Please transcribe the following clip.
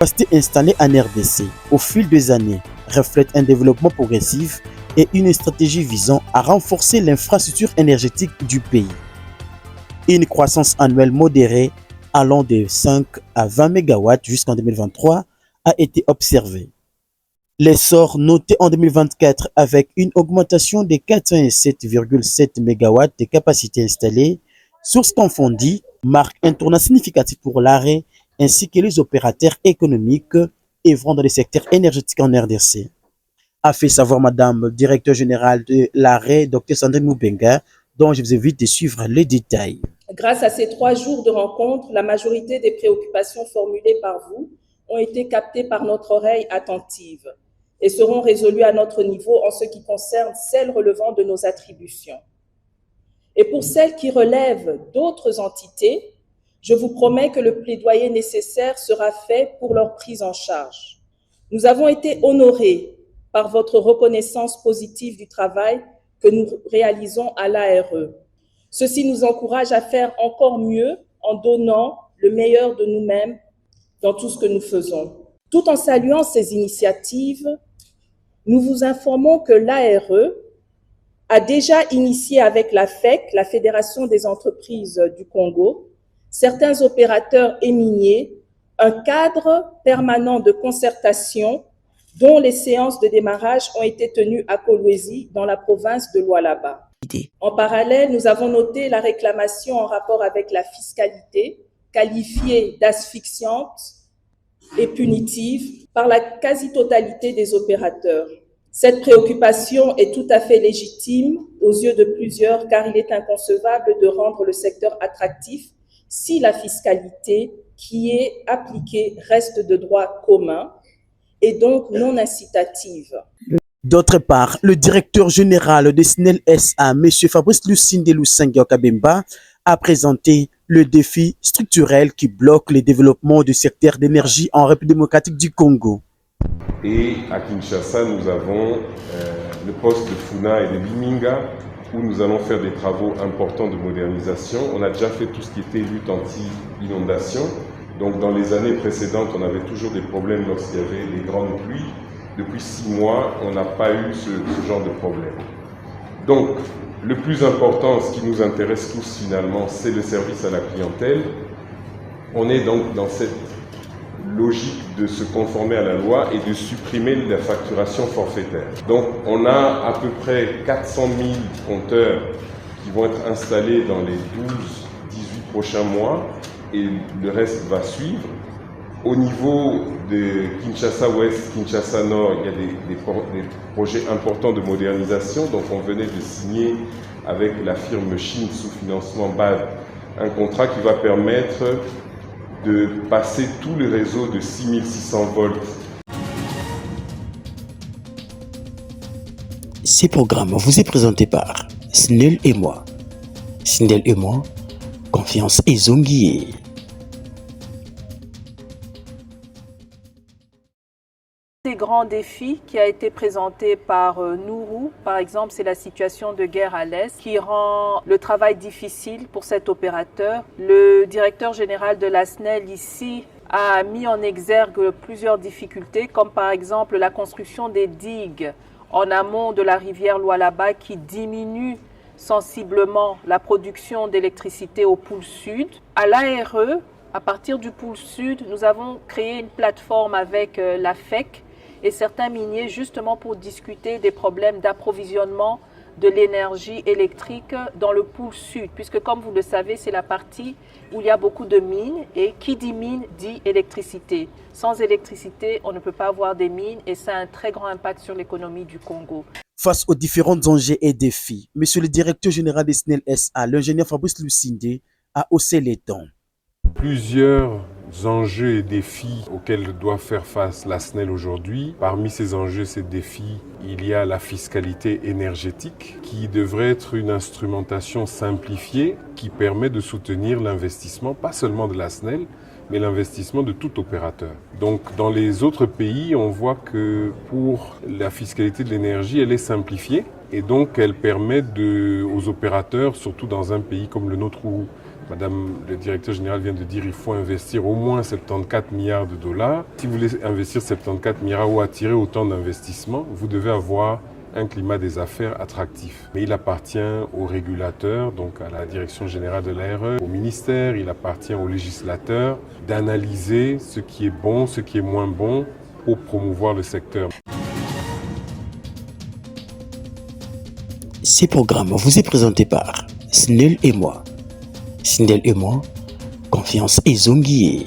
capacité installée en RDC au fil des années reflète un développement progressif et une stratégie visant à renforcer l'infrastructure énergétique du pays. Une croissance annuelle modérée allant de 5 à 20 MW jusqu'en 2023 a été observée. L'essor noté en 2024 avec une augmentation de 407,7 MW de capacité installée, sources confondues, marque un tournant significatif pour l'arrêt ainsi que les opérateurs économiques œuvrant dans le secteur énergétique en RDC. A fait savoir Madame le directeur général de l'arrêt, Dr Sandrine Moubenga, dont je vous invite de suivre les détails. Grâce à ces 3 jours de rencontre, la majorité des préoccupations formulées par vous ont été captées par notre oreille attentive et seront résolues à notre niveau en ce qui concerne celles relevant de nos attributions. Et pour celles qui relèvent d'autres entités, je vous promets que le plaidoyer nécessaire sera fait pour leur prise en charge. Nous avons été honorés par votre reconnaissance positive du travail que nous réalisons à l'ARE. Ceci nous encourage à faire encore mieux en donnant le meilleur de nous-mêmes dans tout ce que nous faisons. Tout en saluant ces initiatives, nous vous informons que l'ARE a déjà initié avec la FEC, la Fédération des entreprises du Congo, certains opérateurs et miniers, un cadre permanent de concertation dont les séances de démarrage ont été tenues à Kolwezi dans la province de Lualaba. En parallèle, nous avons noté la réclamation en rapport avec la fiscalité, qualifiée d'asphyxiante et punitive par la quasi-totalité des opérateurs. Cette préoccupation est tout à fait légitime aux yeux de plusieurs car il est inconcevable de rendre le secteur attractif si la fiscalité qui est appliquée reste de droit commun et donc non incitative. D'autre part, le directeur général de SNEL SA, M. Fabrice Lucinde Lusenge Kabemba, a présenté le défi structurel qui bloque le développement du secteur d'énergie en République démocratique du Congo. Et à Kinshasa, nous avons le poste de Funa et de Biminga, où nous allons faire des travaux importants de modernisation. On a déjà fait tout ce qui était lutte anti-inondation. Donc dans les années précédentes, on avait toujours des problèmes lorsqu'il y avait des grandes pluies. Depuis 6 mois, on n'a pas eu ce genre de problème. Donc, le plus important, ce qui nous intéresse tous finalement, c'est le service à la clientèle. On est donc dans cette logique de se conformer à la loi et de supprimer la facturation forfaitaire. Donc, on a à peu près 400 000 compteurs qui vont être installés dans les 12-18 prochains mois et le reste va suivre. Au niveau de Kinshasa Ouest, Kinshasa Nord, il y a des projets importants de modernisation. Donc on venait de signer avec la firme Chine sous financement BAD un contrat qui va permettre de passer tout le réseau de 6600 volts. Ces programmes vous est présenté par SNEL et moi. SNEL et moi, confiance et zonguier. Des grands défis qui a été présenté par Nourou, par exemple, c'est la situation de guerre à l'Est qui rend le travail difficile pour cet opérateur. Le directeur général de la SNEL ici a mis en exergue plusieurs difficultés, comme par exemple la construction des digues en amont de la rivière Lualaba qui diminue sensiblement la production d'électricité au pôle sud. À l'ARE, à partir du pôle sud, nous avons créé une plateforme avec la FEC et certains miniers justement pour discuter des problèmes d'approvisionnement de l'énergie électrique dans le pôle sud, puisque comme vous le savez, c'est la partie où il y a beaucoup de mines et qui dit mine dit électricité. Sans électricité, on ne peut pas avoir des mines et ça a un très grand impact sur l'économie du Congo. Face aux différents enjeux et défis, Monsieur le directeur général des SNEL SA, l'ingénieur Fabrice Lucinde, a haussé les tons. Plusieurs enjeux et défis auxquels doit faire face la SNEL aujourd'hui. Parmi ces enjeux, ces défis, il y a la fiscalité énergétique qui devrait être une instrumentation simplifiée qui permet de soutenir l'investissement, pas seulement de la SNEL, mais l'investissement de tout opérateur. Donc dans les autres pays, on voit que pour la fiscalité de l'énergie, elle est simplifiée et donc elle permet aux opérateurs, surtout dans un pays comme le nôtre où Madame le directeur général vient de dire qu'il faut investir au moins 74 milliards de dollars. Si vous voulez investir 74 milliards ou attirer autant d'investissements, vous devez avoir un climat des affaires attractif. Mais il appartient aux régulateurs, donc à la direction générale de l'ARE, au ministère, il appartient aux législateurs d'analyser ce qui est bon, ce qui est moins bon pour promouvoir le secteur. Ces programmes vous est présenté par SNEL et moi. SNEL et moi, confiance et zonguier.